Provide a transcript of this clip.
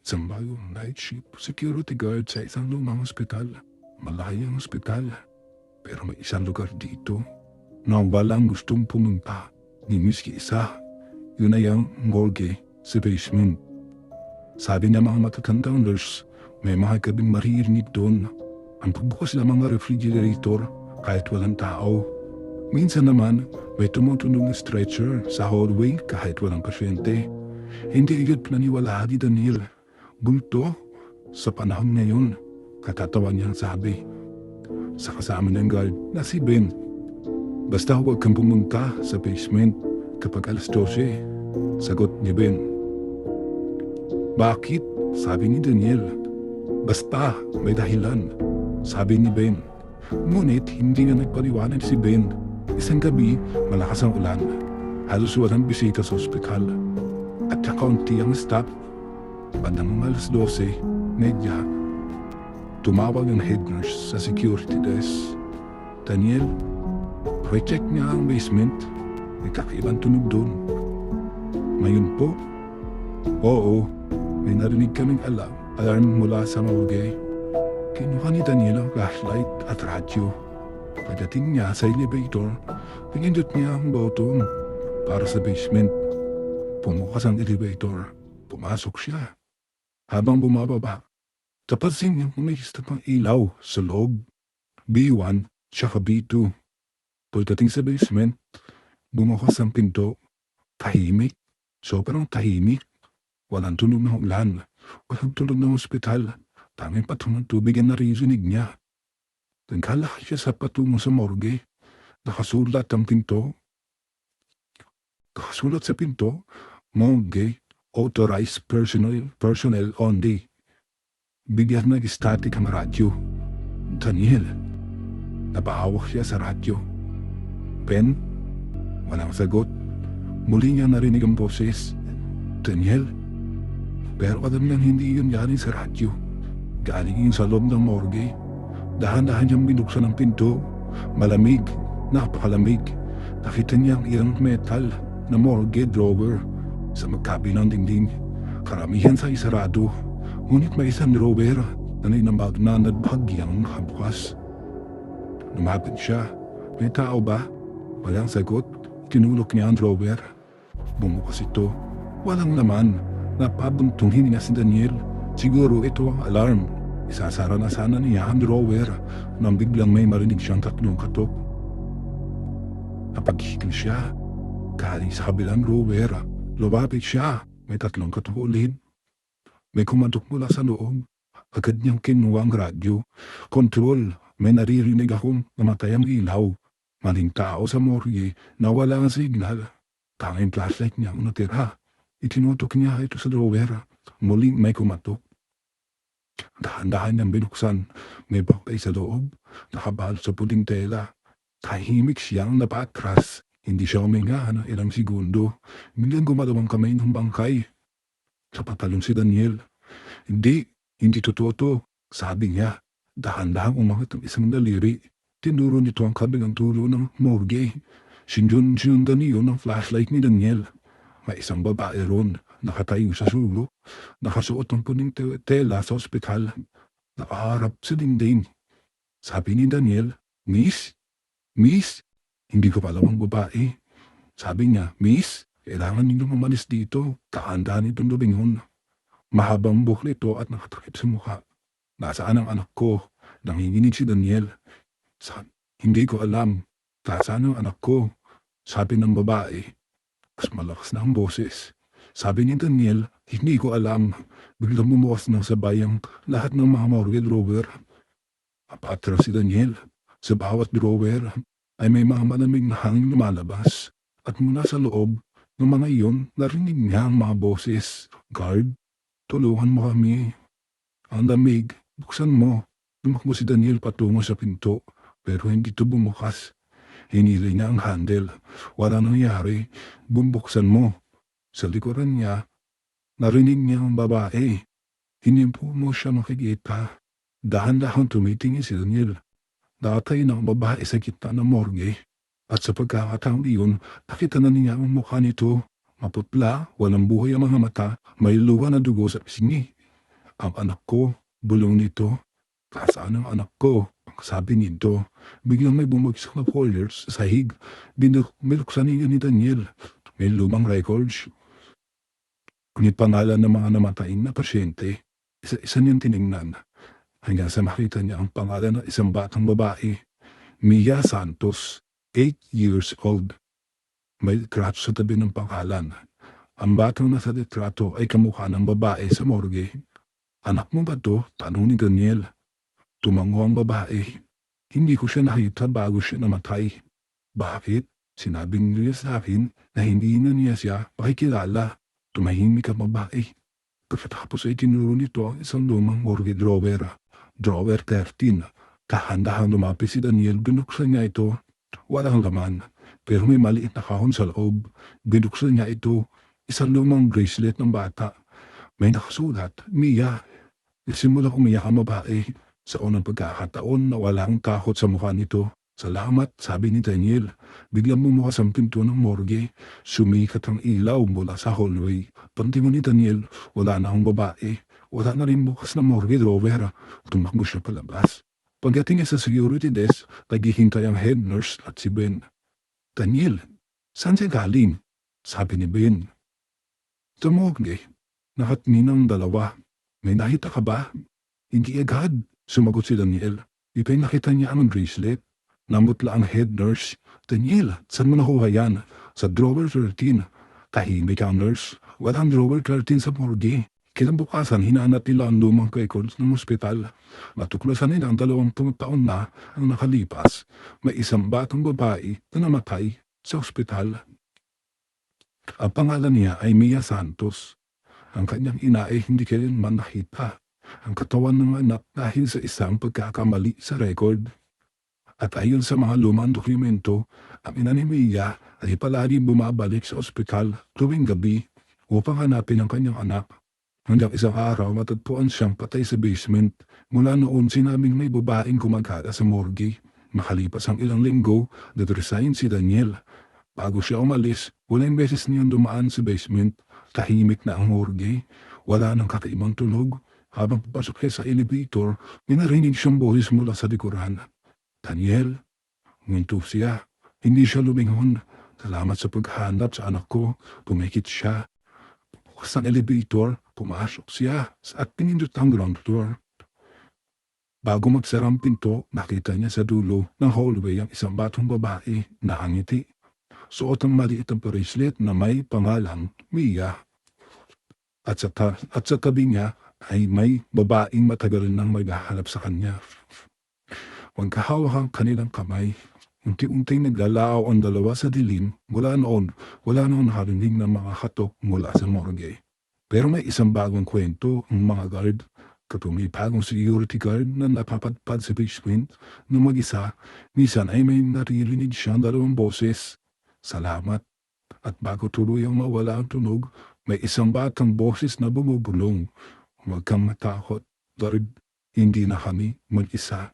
Sambayong night shift security guard sa isang lumang ospital. Malayang ospital. Pero may isang lugar dito na walang gustong pumunta. Ni miski isa. Yun ay ang morgue sa basement. Sabi ng mga matatandang nurse, may mga gabing maririnig doon ang pagbukas ng mga refrigerator kahit walang tao. Minsan naman, may tumutunog na stretcher sa hallway kahit walang pasyente. Hindi agad pinaniwalaan ni Daniel. Bulto, sa panahon ngayon, katatawan niyang sabi. Sa kasama ng guard na si Ben. Basta huwag kang pumunta sa basement kapag alas 12, sagot ni Ben. Bakit? Sabi ni Daniel. Basta, may dahilan, sabi ni Ben. Ngunit hindi na nagpaliwanag si Ben. Isang gabi, malakas ang ulan. Halos walang bisita sa ospital. At kaunti ang staff. Bandang alas 12:30, tumawag ang head nurse sa security desk. Daniel, pre-check niya ang basement. May kakaibang tunog doon. Ngayon po? Oo, may narinig kaming alarm mula sa morgue. Kinuha ni Daniel ang flashlight at radyo. Pagdating niya sa elevator, pinindot niya ang button para sa basement. Pumukas ang elevator. Pumasok siya. Habang bumababa, tapansin niyang may isa pang ilaw sa loob. B1 tsaka B2. Pagdating sa basement, bumukas ang pinto. Tahimik. Sobrang tahimik. Walang tunog ng ulan. Walang tunog ng ospital. Tanging patunong tubig ang naririnig niya. Nagkalakad siya sa patungo sa morgue. Nakasulat ang pinto. Nakasulat sa pinto, morgue, authorized personnel only. Bigyan ng static ang radyo. Daniel, napahawak siya sa radyo. Ben, walang sagot. Muli niya narinig ang boses. Daniel, pero alam niyang hindi yun galing sa radyo. Galing yun sa loob ng morgue. Dahan-dahan niyang binuksan ang pinto. Malamig, napakalamig. Nakita niya ang ilang metal na morgue drawer sa magkabilang dingding. Karamihan sa isarado. Ngunit may isang drawer na ninambag na nagbahagyang nakabukas. Lumapit siya. May tao ba? Walang sagot. Tinulok niya ang drawer. Bumukas ito. Walang laman. Napabuntong hininga si Daniel. Siguro ito ang alarm. Isasara na sana niya ang drawer nang biglang may marinig siyang tatlong katok. Napaghihikil siya. Galing sa kabilang drawer. Lumapit siya. May tatlong katok ulit. May kumatok mula sa loob. Agad niyang kinuha ang radyo. Control, may naririnig akong namatay ang ilaw. Maling tao sa morgue na wala ang signal. Tanging flashlight niya ang natira. Itinutok niya ito sa drawer. Muling may kumatok. Dahan-dahan niyang binuksan. May bakay sa loob. Nakabalot sa puting tela. Tahimik siyang napatras. Hindi siya huminga ng ilang segundo. Biglang gumalaw ang kamay ng bangkay. Sa patalon si Daniel. Hindi totoo to, sabi niya. Dahan-dahan umangat ang isang daliri. Tinuro nito ang kabilang tulo ng morgue. Sinundan niyo ng flashlight ni Daniel. May isang babae ron, nakatayo sa sulok. Nakasuot ng puning tela sa ospital. Nakaharap sa dingding. Sabi ni Daniel, Miss? Hindi ko pala ang babae. Sabi niya, Miss, kailangan ninyong umalis dito. Kahandaan itong lumingon. Mahabang buhok nito at nakatakip sa mukha. Nasaan ang anak ko? Nanginginig si Daniel. Hindi ko alam. Nasaan ang anak ko? Sabi ng babae. Mas malakas na ang boses. Sabi ni Daniel, hindi ko alam. Biglang bumukas ng sabay ang lahat ng mga morgue drawer. Apatras si Daniel. Sa bawat drawer ay may mga malamig na hangin lumalabas. At mula sa loob ng mga iyon, narinig niya ang mga boses. Guard, tulungan mo kami. Ang lamig, buksan mo. Tumakbo si Daniel patungo sa pinto, pero hindi ito bumukas. Hinili niya ang handle. Wala nangyari. Bubuksan mo. Sa likuran niya, narinig niya ang babae. Hindi mo siya makikita. Dahan-dahan tumitingin si Daniel. Nakatay ng babae sa gitna ng morgue. At sa pagkakataong iyon, nakita na niya ang mukha nito. Maputla, walang buhay ang mga mata, may luha na dugo sa pisngi. Ang anak ko, bulong nito. Nasaan ang anak ko? Sabi nito. Biglang may bumagsak na folder sa sahig. Binuksan niya ni Daniel. May lumang records. Ngunit pangalan ng mga namatayin na pasyente. Isa-isa niyang tinignan. Hanggang sa makita niya ang pangalan ng isang batang babae. Mia Santos, 8 years old. May litrato sa tabi ng pangalan. Ang batang nasa litrato ay kamukha ng babae sa morgue. Anak mo ba to? Tanong ni Daniel. Tumango ang babae. Hindi ko siya nakita bago siya namatay. Bakit? Sinabing niya sa akin na hindi na niya siya pakikilala. Tumahimik ang babae. Pagkatapos ay tinuro nito ang isang lumang morgue drawer. Drawer 13. Dahan-dahan lumapit si Daniel. Binuksan niya ito. Walang laman. Pero may maliit na kahon sa loob. Binuksan niya ito. Isang lumang bracelet ng bata. May nakasulat, Mia. Simulang umiyak ang babae. Sa unang pagkakataon na walang takot sa mukha nito. Salamat, sabi ni Daniel. Biglang bumukas ang pinto ng morgue. Sumikat ang ilaw mula sa hallway. Pantingon ni Daniel, wala na ang babae. Wala na rin bukas na morgue drawer. Tumakbo siya palabas. Pagdating niya sa security desk, naghihintay ang head nurse at si Ben. Daniel, saan siya galing? Sabi ni Ben. Sa morgue. Nakatingin ang dalawa. May nakita ka ba? Hindi agad. Sumagot si Daniel. Ipay nakita niya ang bracelet. Namutla ang head nurse. Daniel, saan mo nakuha yan? Sa drawer 13. Tahimik ang nurse. Walang drawer 13 sa morgue. Kinabukasan, hinanap nila ang lumang records ng ospital. Natuklasan nila ang 20 taon na ang nakalipas. May isang batang babae na namatay sa ospital. Ang pangalan niya ay Mia Santos. Ang kanyang ina ay hindi kailanman nakita. Ang katawan ng anak dahil sa isang pagkakamali sa record. At ayon sa mga lumang dokumento, ang ina ni Mia ay palagi bumabalik sa ospital tuwing gabi upang hanapin ang kanyang anak. Hanggang isang araw matagpuan siyang patay sa basement. Mula noon sinabing may babaeng kumagala sa morgue. Makalipas ang ilang linggo, nag-resign si Daniel. Bago siya umalis, walang beses niyang dumaan sa basement. Tahimik na ang morgue. Wala nang kakaibang tunog. Habang papasok siya sa elevator, may narinig siyang boses mula sa likuran. Daniel, nginto siya. Hindi siya lumingon. Salamat sa paghanap sa anak ko. Pumikit siya. Bukas ang elevator, pumasok siya at pinindot ang ground floor. Bago magsarang pinto, nakita niya sa dulo ng hallway ang isang batang babae na angiti. Suot ang maliit ang bracelet na may pangalang Mia. At sa tabi niya ay may babaeng matagal nang maghahanap sa kanya. Magkahawak ang kanilang kamay. Unti-unting naglalaaw ang dalawa sa dilim. Mula noon, wala nang nakarinig ng mga katok mula sa morgue. Pero may isang bagong kwento ang mga guard. Kapag may bagong security guard na napapadpad sa basement ng mag-isa, minsan ay may naririnig siyang dalawang boses. Salamat. At bago tuluyang mawala ang tunog, may isang batang boses na bumubulong. Huwag kang matakot, guard. Hindi na kami mag-isa.